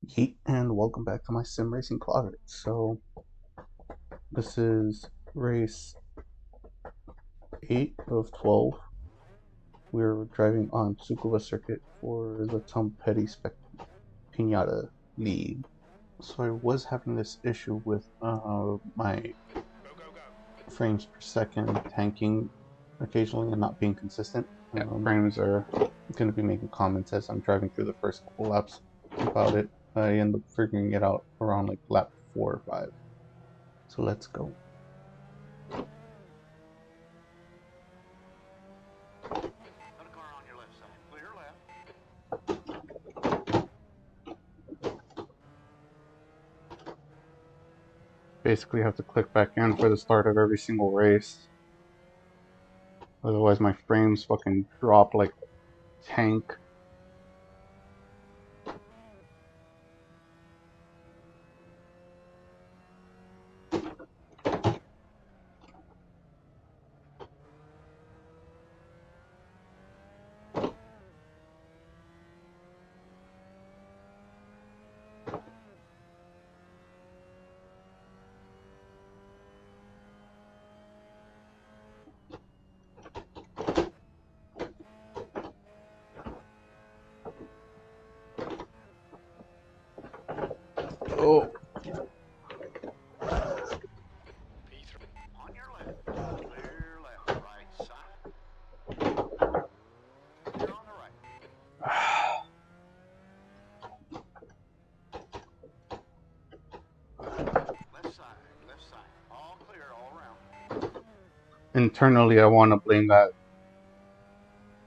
Yeet, and welcome back to my sim racing closet. So, this is race 8 of 12. We're driving on Tsukuba circuit for the TumPetty Spec Piñata League. So I was having this issue with my frames per second tanking occasionally and not being consistent. Frames are going to be making comments as I'm driving through the first couple laps about it. I end up figuring it out around like lap 4 or 5. So let's go. Basically have to click back in for the start of every single race. Otherwise my frames fucking drop like a tank. Oh. Internally, I want to blame that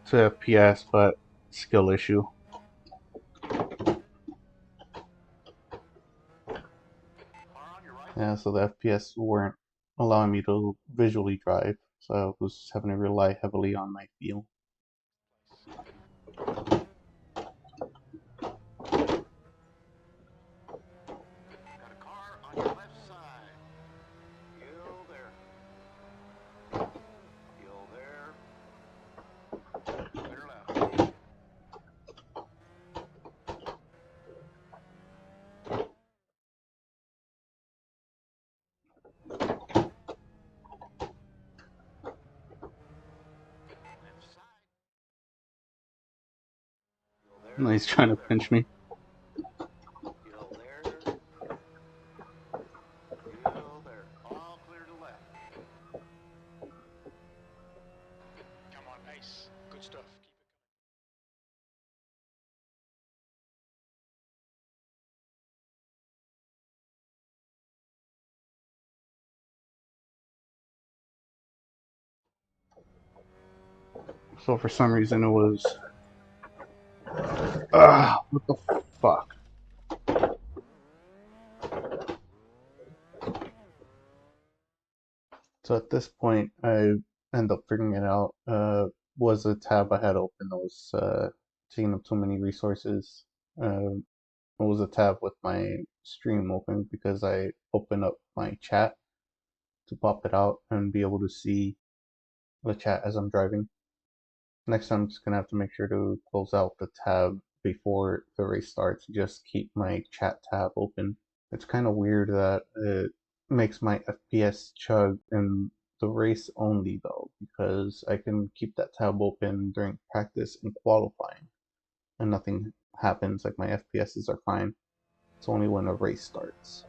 to FPS, but skill issue. Yeah, so the FPS weren't allowing me to visually drive, so I was having to rely heavily on my feel. And he's trying to pinch me. Good stuff. So for some reason it was... what the fuck? So at this point, I end up figuring it out. Was a tab I had open that was taking up too many resources. It was a tab with my stream open because I open up my chat to pop it out and be able to see the chat as I'm driving. Next time I'm just gonna have to make sure to close out the tab before the race starts. Just keep my chat tab open. It's kind of weird that it makes my FPS chug in the race only though, because I can keep that tab open during practice and qualifying and nothing happens, like my FPSs are fine. It's only when a race starts.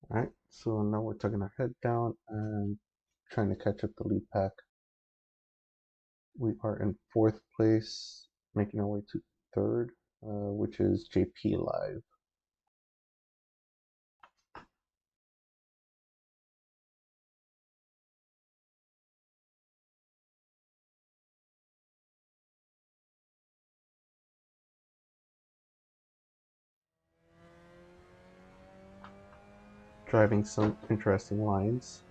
Alright, so now we're tugging our head down and trying to catch up the lead pack. We are in 4th place, making our way to 3rd, which is JP Live. Driving some interesting lines.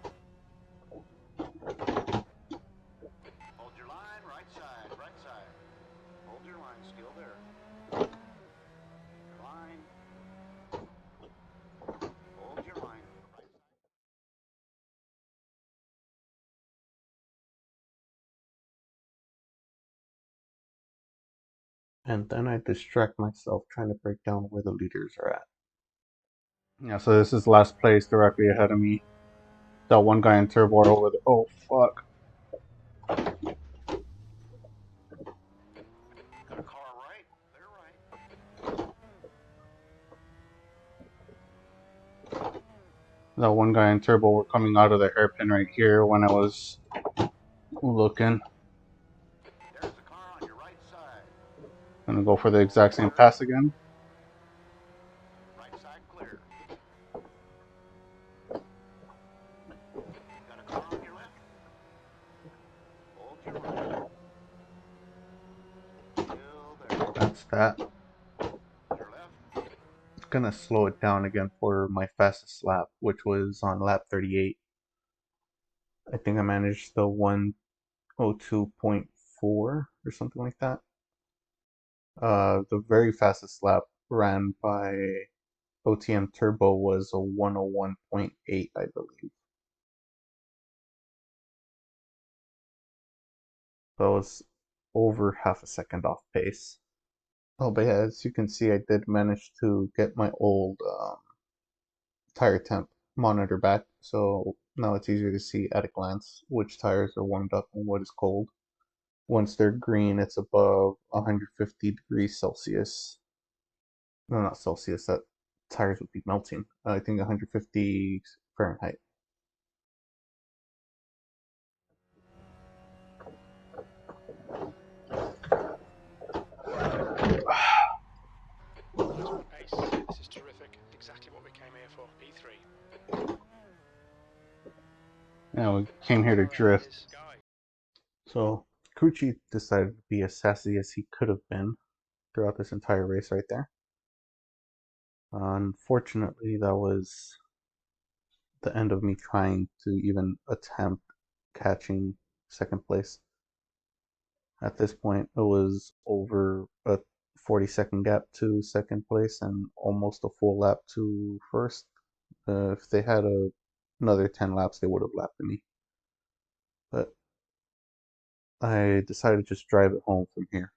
And then I distract myself trying to break down where the leaders are at. Yeah, so this is last place directly ahead of me. That one guy in turbo over there. Oh, fuck. Got a car right. They're right. That one guy in turbo were coming out of the hairpin right here when I was looking. There's a car on your right side. Gonna go for the exact same pass again. Right side clear. Got a car on your left. Hold your right. Still there. That's that. Your left. Gonna slow it down again for my fastest lap, which was on lap 38. I think I managed the 1:02.4 or something like that. The very fastest lap ran by OTM Turbo was a 101.8, I believe. So I was over half a second off pace. Oh, but yeah, as you can see, I did manage to get my old tire temp monitor back, so now it's easier to see at a glance which tires are warmed up and what is cold. Once they're green, it's above 150 degrees Celsius. No, not Celsius, that tires would be melting. I think 150 Fahrenheit. Nice work, Ace. This is terrific. Exactly what we came here for. P3. Yeah, we came here to drift. Guy. So Kuchi decided to be as sassy as he could have been throughout this entire race right there. Unfortunately, that was the end of me trying to even attempt catching second place. At this point, it was over a 40-second gap to second place and almost a full lap to first. If they had another 10 laps, they would have lapped me. But I decided to just drive it home from here.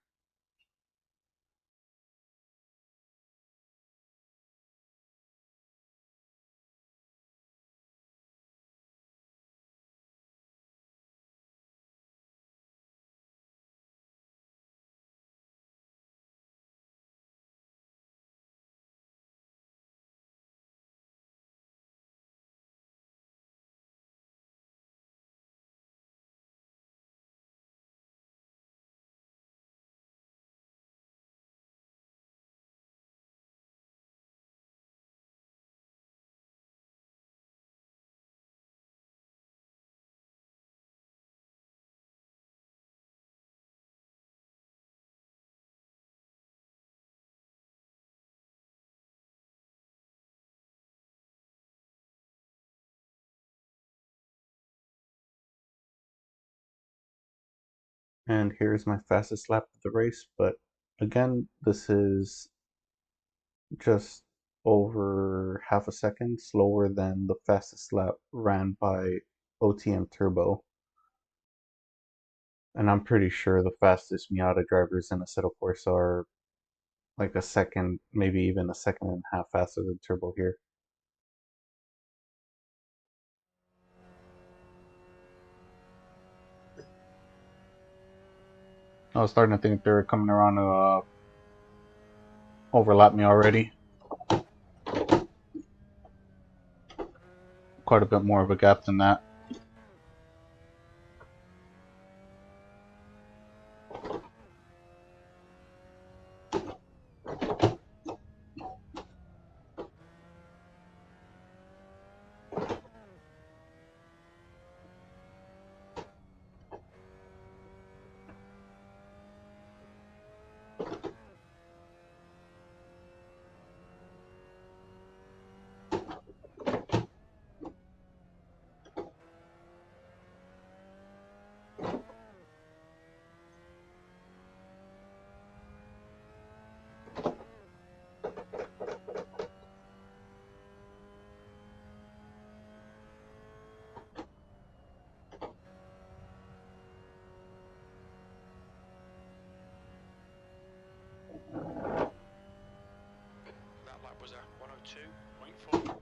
And here's my fastest lap of the race, but again, this is just over half a second slower than the fastest lap ran by OTM Turbo. And I'm pretty sure the fastest Miata drivers in Assetto Corsa are like a second, maybe even a second and a half faster than Turbo here. I was starting to think they were coming around to overlap me already. Quite a bit more of a gap than that.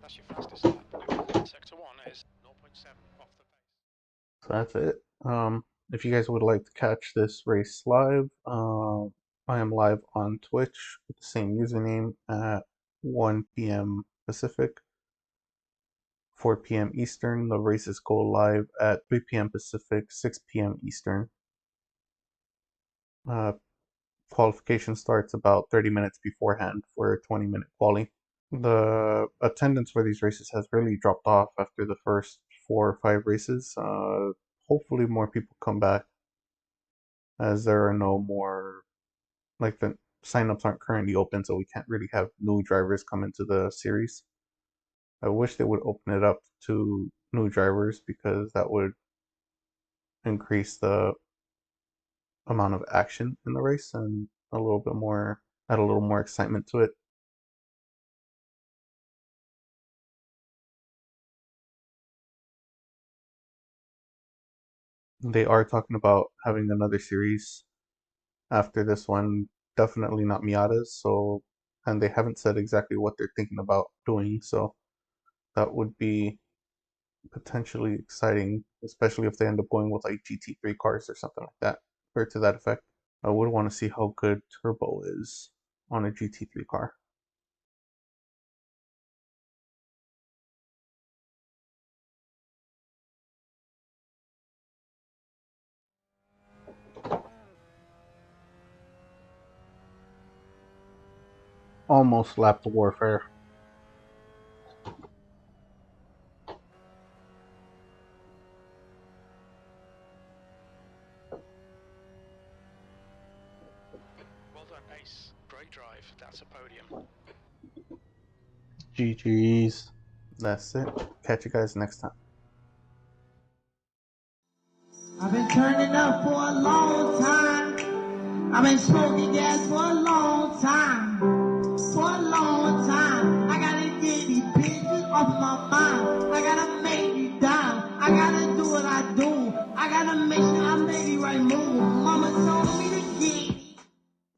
That's your fastest lap. Sector 1 is 0.7 off the pace. So that's it. If you guys would like to catch this race live, I am live on Twitch with the same username at 1 p.m. Pacific, 4 p.m. Eastern. The races go live at 3 p.m. Pacific, 6 p.m. Eastern. Qualification starts about 30 minutes beforehand for a 20-minute quali. The attendance for these races has really dropped off after the first 4 or 5 races. Hopefully more people come back, as there are no more, like, the signups aren't currently open, so we can't really have new drivers come into the series. I wish they would open it up to new drivers, because that would increase the amount of action in the race and add a little more excitement to it. They are talking about having another series after this one, definitely not Miatas, so, and they haven't said exactly what they're thinking about doing, so that would be potentially exciting, especially if they end up going with like GT3 cars or something like that, or to that effect. I would want to see how good turbo is on a GT3 car. Almost lapped the warfare. Well done, Ace. Great drive. That's a podium. GG's. That's it. Catch you guys next time. I've been turning up for a long time. I've been smoking gas for a long time. For a long time. I gotta get these bitches off my mind.